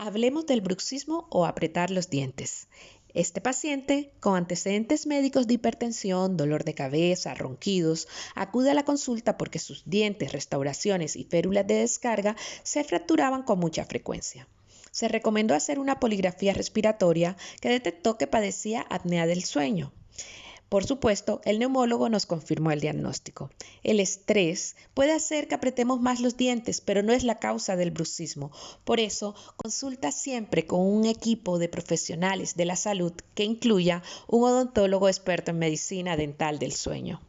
Hablemos del bruxismo o apretar los dientes. Este paciente, con antecedentes médicos de hipertensión, dolor de cabeza, ronquidos, acude a la consulta porque sus dientes, restauraciones y férulas de descarga se fracturaban con mucha frecuencia. Se recomendó hacer una poligrafía respiratoria que detectó que padecía apnea del sueño. Por supuesto, el neumólogo nos confirmó el diagnóstico. El estrés puede hacer que apretemos más los dientes, pero no es la causa del bruxismo. Por eso, consulta siempre con un equipo de profesionales de la salud que incluya un odontólogo experto en medicina dental del sueño.